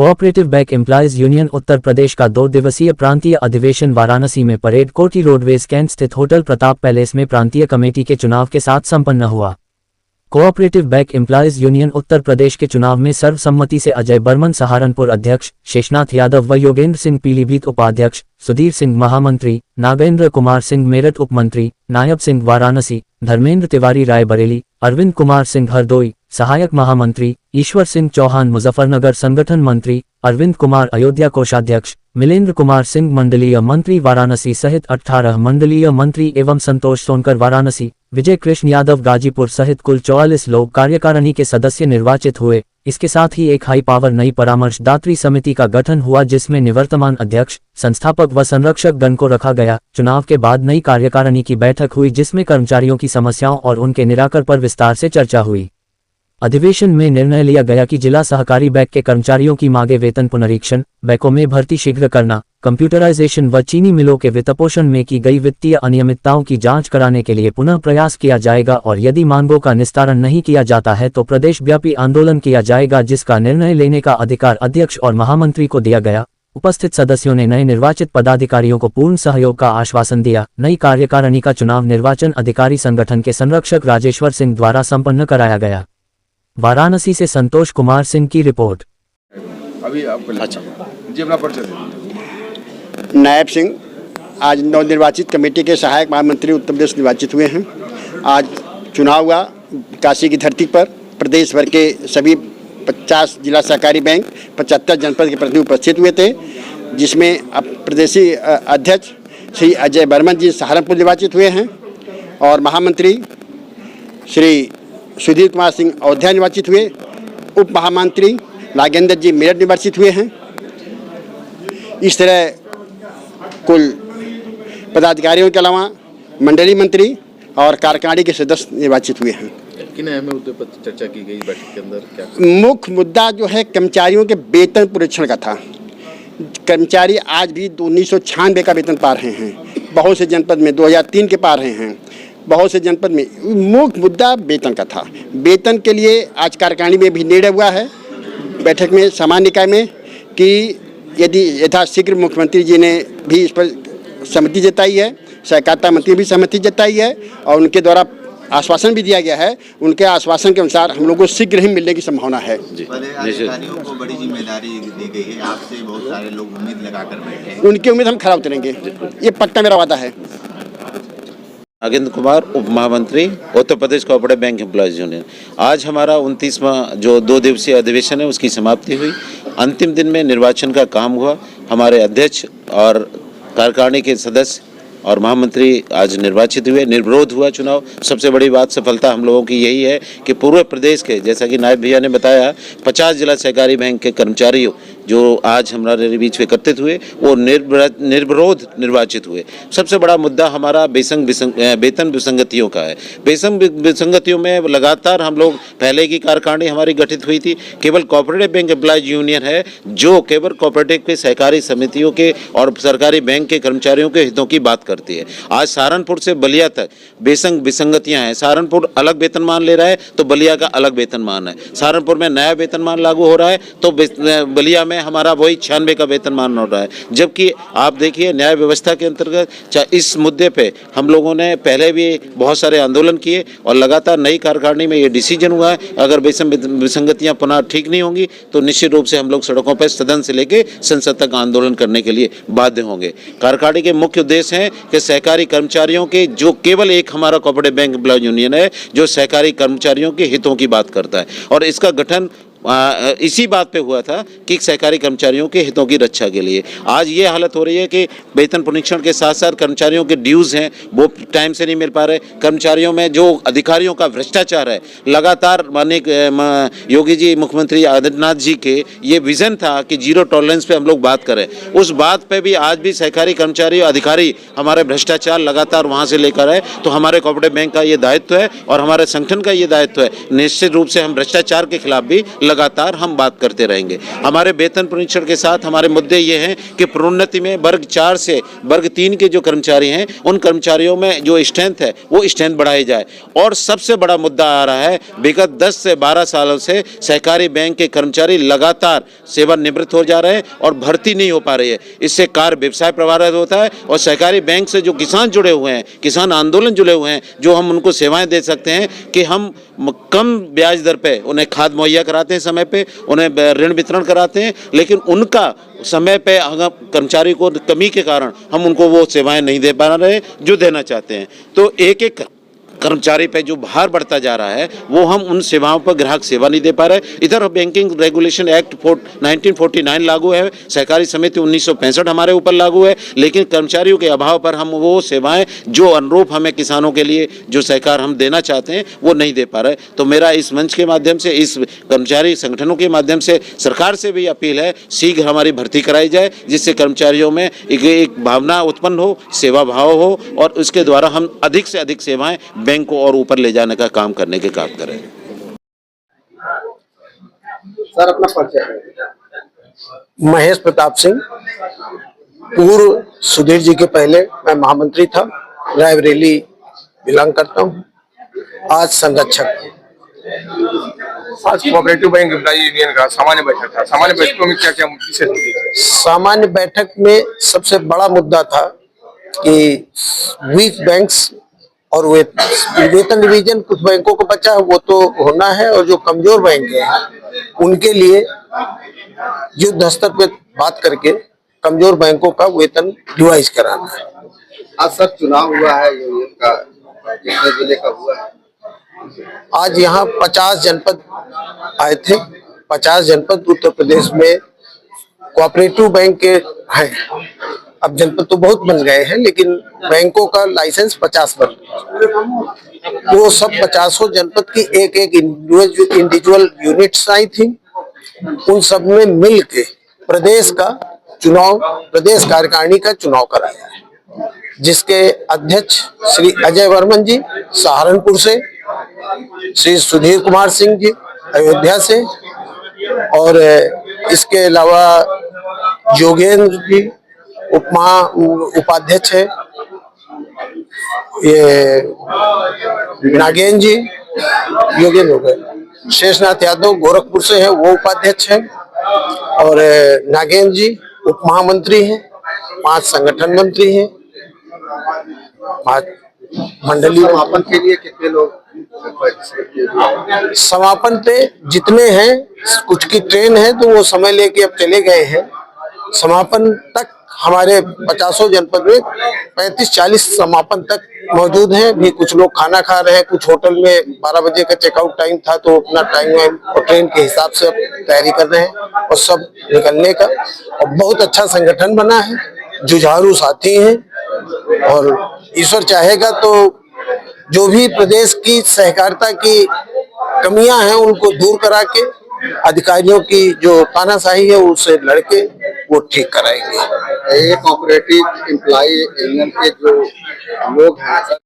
Cooperative bank employees union Uttar Pradesh का 2 दिवसीय प्रांतीय अधिवेशन वाराणसी में परेड कोठी रोडवेज कैंट स्थित होटल प्रताप पैलेस में प्रांतीय कमेटी के चुनाव के साथ संपन्न हुआ। Cooperative bank employees union Uttar Pradesh के चुनाव में सर्वसम्मति से अजय बर्मन सहारनपुर अध्यक्ष, शेषनाथ यादव व योगेंद्र सिंह पीलीभीत उपाध्यक्ष, सुधीर सिंह महामंत्री, नागेंद्र कुमार सिंह मेरठ उपमंत्री, नायब सिंह वाराणसी, धर्मेंद्र तिवारी रायबरेली, अरविंद कुमार सिंह हरदोई सहायक महामंत्री, ईश्वर सिंह चौहान मुजफ्फरनगर संगठन मंत्री, अरविंद कुमार अयोध्या कोषाध्यक्ष, मिलेंद्र कुमार सिंह मंडलीय मंत्री वाराणसी सहित 18 मंडलीय मंत्री एवं संतोष सोनकर वाराणसी, विजय कृष्ण यादव गाजीपुर सहित कुल 44 लोग कार्यकारिणी के सदस्य निर्वाचित हुए। इसके साथ ही एक हाई पावर नई परामर्शदात्री समिति का गठन हुआ जिसमें निवर्तमान अध्यक्ष, संस्थापक व संरक्षक गण को रखा गया। चुनाव के बाद नई कार्यकारिणी की बैठक हुई जिसमें कर्मचारियों की समस्याओं और उनके निराकरण पर विस्तार से चर्चा हुई। अधिवेशन में निर्णय लिया गया कि जिला सहकारी बैंक के कर्मचारियों की मांगे वेतन पुनरीक्षण, बैंकों में भर्ती शीघ्र करना, कंप्यूटराइजेशन व चीनी मिलों के वित्तपोषण में की गई वित्तीय अनियमितताओं की जांच कराने के लिए पुनः प्रयास किया जाएगा और यदि मांगों का निस्तारण नहीं किया जाता है तो प्रदेश व्यापी आंदोलन किया जाएगा, जिसका निर्णय लेने का अधिकार अध्यक्ष और महामंत्री को दिया गया। उपस्थित सदस्यों ने नए निर्वाचित पदाधिकारियों को पूर्ण सहयोग का आश्वासन दिया। नई कार्यकारिणी का चुनाव निर्वाचन अधिकारी संगठन के संरक्षक राजेश्वर सिंह द्वारा संपन्न कराया गया। वाराणसी से संतोष कुमार सिंह की रिपोर्ट। अभी आपको जी अपना परिचय दें। नायब सिंह आज नवनिर्वाचित कमेटी के सहायक महामंत्री उत्तर प्रदेश निर्वाचित हुए हैं। आज चुनाव हुआ काशी की धरती पर। प्रदेश भर के सभी 50 जिला सहकारी बैंक 75 जनपद के प्रतिनिधि उपस्थित हुए थे, जिसमें प्रदेशी अध्यक्ष श्री अजय बर्मन जी सहारनपुर निर्वाचित हुए हैं और महामंत्री श्री सुधीर कुमार सिंह अयोध्या निर्वाचित हुए। उप महामंत्री नागेंद्र जी मेरठ निर्वाचित हुए हैं। इस तरह कुल पदाधिकारियों के अलावा मंडलीय मंत्री और कार्यकारिणी के सदस्य निर्वाचित हुए हैं। किन अहम मुद्दों पर चर्चा की गई बैठक के अंदर? क्या मुख्य मुद्दा जो है कर्मचारियों के वेतन पुनरीक्षण का था। कर्मचारी आज भी 1996 का वेतन पा रहे हैं, बहुत से जनपद में 2003 के पा रहे हैं, बहुत से जनपद में। मुख्य मुद्दा वेतन का था। वेतन के लिए आज कार्यकारिणी में भी निर्णय हुआ है बैठक में सामान्य निकाय में कि यदि यथाशीघ्र मुख्यमंत्री जी ने भी इस पर सहमति जताई है, सहकारिता मंत्री भी सहमति जताई है और उनके द्वारा आश्वासन भी दिया गया है। उनके आश्वासन के अनुसार हम लोगों को शीघ्र ही मिलने की संभावना है। अधिकारियों को बड़ी जिम्मेदारी दी गई है, आपसे बहुत सारे लोग उम्मीद लगाकर बैठे हैं। उनकी उम्मीद हम खरा उतरेंगे, ये पक्का मेरा वादा है। नागेंद्र कुमार उप महामंत्री Uttar Pradesh cooperative bank employees union. आज हमारा 29वां जो 2 दिवसीय अधिवेशन है उसकी समाप्ति हुई। अंतिम दिन में निर्वाचन का काम हुआ। हमारे अध्यक्ष और कार्यकारिणी के सदस्य और महामंत्री आज निर्वाचित हुए। निर्विरोध हुआ चुनाव। सबसे बड़ी बात सफलता हम लोगों की यही है कि पूरे प्रदेश के, जैसा कि नायब भैया ने बताया, 50 जिला सहकारी बैंक के कर्मचारियों जो आज हमारे बीच में एकत्रित हुए वो निर्विरोध निर्वाचित हुए। सबसे बड़ा मुद्दा हमारा वेतन विसंगतियों का है। वेतन विसंगतियों में लगातार हम लोग, पहले की कार्यकारिणी हमारी गठित हुई थी, केवल कोऑपरेटिव बैंक एम्प्लॉयज यूनियन है जो केवल कोऑपरेटिव के सहकारी समितियों के और सरकारी बैंक के कर्मचारियों के हितों की बात करती है। आज सहारनपुर से बलिया तक बेसंग विसंगतियां हैं। सहारनपुर अलग वेतनमान ले रहा है तो बलिया का अलग वेतनमान है। सहारनपुर में नया वेतनमान लागू हो रहा है तो बलिया में हमारा वही 96 का वेतनमान हो रहा है। जबकि आप देखिए न्याय व्यवस्था के अंतर्गत इस मुद्दे पे हम लोगों ने पहले भी बहुत सारे आंदोलन किए और लगातार नई कार्यकारिणी में ये डिसीजन हुआ है, अगर विसंगतियां पुनः ठीक नहीं होंगी तो निश्चित रूप से हम लोग सड़कों पर सदन से लेकर संसद तक आंदोलन करने के लिए बाध्य होंगे। कार्यकारिणी के मुख्य उद्देश्य हैं कि सहकारी कर्मचारियों के, जो केवल एक हमारा कोऑपरेटिव बैंक एम्प्लॉयज यूनियन है जो सहकारी कर्मचारियों के हितों की बात करता है, और इसका गठन इसी बात पे हुआ था कि सहकारी कर्मचारियों के हितों की रक्षा के लिए। आज ये हालत हो रही है कि वेतन पुनरीक्षण के साथ साथ कर्मचारियों के ड्यूज़ हैं वो टाइम से नहीं मिल पा रहे। कर्मचारियों में जो अधिकारियों का भ्रष्टाचार है, लगातार माननीय योगी जी मुख्यमंत्री आदित्यनाथ जी के ये विज़न था कि जीरो टॉलरेंस पे हम लोग बात करें, उस बात पे भी आज भी सहकारी कर्मचारी अधिकारी हमारे भ्रष्टाचार लगातार वहाँ से लेकर आए। तो हमारे कोऑपरेटिव बैंक का ये दायित्व है और हमारे संगठन का ये दायित्व है, निश्चित रूप से हम भ्रष्टाचार के खिलाफ भी लगातार हम बात करते रहेंगे। हमारे वेतन परीक्षण के साथ हमारे मुद्दे ये हैं कि प्रोन्नति में वर्ग 4 से वर्ग 3 के जो कर्मचारी हैं उन कर्मचारियों में जो स्ट्रेंथ है वो स्ट्रेंथ बढ़ाई जाए। और सबसे बड़ा मुद्दा आ रहा है, विगत 10 से 12 सालों से सहकारी बैंक के कर्मचारी लगातार सेवानिवृत्त हो जा रहे हैं और भर्ती नहीं हो पा रही है। इससे कार्य व्यवसाय प्रभावित होता है और सहकारी बैंक से जो किसान जुड़े हुए हैं, किसान आंदोलन जुड़े हुए हैं, जो हम उनको सेवाएं दे सकते हैं कि हम कम ब्याज दर पे उन्हें खाद मुहैया कराते हैं, समय पे उन्हें ऋण वितरण कराते हैं, लेकिन उनका समय पे कर्मचारी को कमी के कारण हम उनको वो सेवाएं नहीं दे पा रहे जो देना चाहते हैं। तो एक एक कर्मचारी पे जो भार बढ़ता जा रहा है वो हम उन सेवाओं पर ग्राहक सेवा नहीं दे पा रहे। इधर बैंकिंग रेगुलेशन एक्ट 1949 लागू है, सहकारी समिति 1965 हमारे ऊपर लागू है, लेकिन कर्मचारियों के अभाव पर हम वो सेवाएं जो अनुरूप हमें किसानों के लिए जो सहकार हम देना चाहते हैं वो नहीं दे पा रहे। तो मेरा इस मंच के माध्यम से, इस कर्मचारी संगठनों के माध्यम से सरकार से भी अपील है, शीघ्र हमारी भर्ती कराई जाए, जिससे कर्मचारियों में एक भावना उत्पन्न हो, सेवा भाव हो और उसके द्वारा हम अधिक से अधिक सेवाएं बैंक को और ऊपर ले जाने का काम करने के काम करें। सर अपना परिचय। महेश प्रताप सिंह, पूर्व सुधीर जी के पहले मैं महामंत्री था, रायबरेली बिलोंग करता हूँ, आज संरक्षक। आज कोऑपरेटिव बैंक एम्प्लॉई यूनियन का सामान्य बैठक था। सामान्य बैठकों में क्या क्या विशेष मुद्दे थे? सामान्य बैठक में सबसे बड़ा मुद्दा था कि वीक बैंक्स और वेतन डिवीजन कुछ बैंकों को बचा है वो तो होना है, और जो कमजोर बैंक हैं उनके लिए युद्ध स्तर पे बात करके कमजोर बैंकों का वेतन रिवाइज कराना है। आज सर चुनाव हुआ है यूनियन का, कितने जिले का हुआ है? आज यहाँ 50 जनपद आए थे। 50 जनपद उत्तर प्रदेश में कोऑपरेटिव बैंक के हैं। अब जनपद तो बहुत बन गए हैं, लेकिन बैंकों का लाइसेंस 50 बन गया। वो सब 50 जनपद की एक एक इंडिविजुअल यूनिट्स आई थी। उन सब में मिल के प्रदेश का चुनाव, प्रदेश कार्यकारिणी का चुनाव कराया है, जिसके अध्यक्ष श्री अजय वर्मन जी सहारनपुर से, श्री सुधीर कुमार सिंह जी अयोध्या से, और इसके अलावा योगेंद्र जी उपाध्यक्ष है, ये नागेंद्र जी, योगेंद्र हो गए, शेषनाथ यादव गोरखपुर से है, वो उपाध्यक्ष है, और नागेंद्र जी उप महामंत्री हैं, 5 संगठन मंत्री हैं, 5 मंडलीय। समापन के लिए कितने लोग? समापन पे जितने हैं, कुछ की ट्रेन है तो वो समय लेके अब चले गए हैं। समापन तक हमारे 50 जनपद में 35-40 समापन तक मौजूद हैं। भी कुछ लोग खाना खा रहे हैं, कुछ होटल में 12 बजे का चेकआउट टाइम था तो अपना टाइम और ट्रेन के हिसाब से तैयारी कर रहे हैं और सब निकलने का। और बहुत अच्छा संगठन बना है, जुझारू साथी हैं, और ईश्वर चाहेगा तो जो भी प्रदेश की सहकारिता की कमियां हैं उनको दूर करा के अधिकारियों की जो तानाशाही है उससे लड़के वो ठीक कराएंगे। ये कोऑपरेटिव एम्प्लॉई यूनियन के जो लोग हैं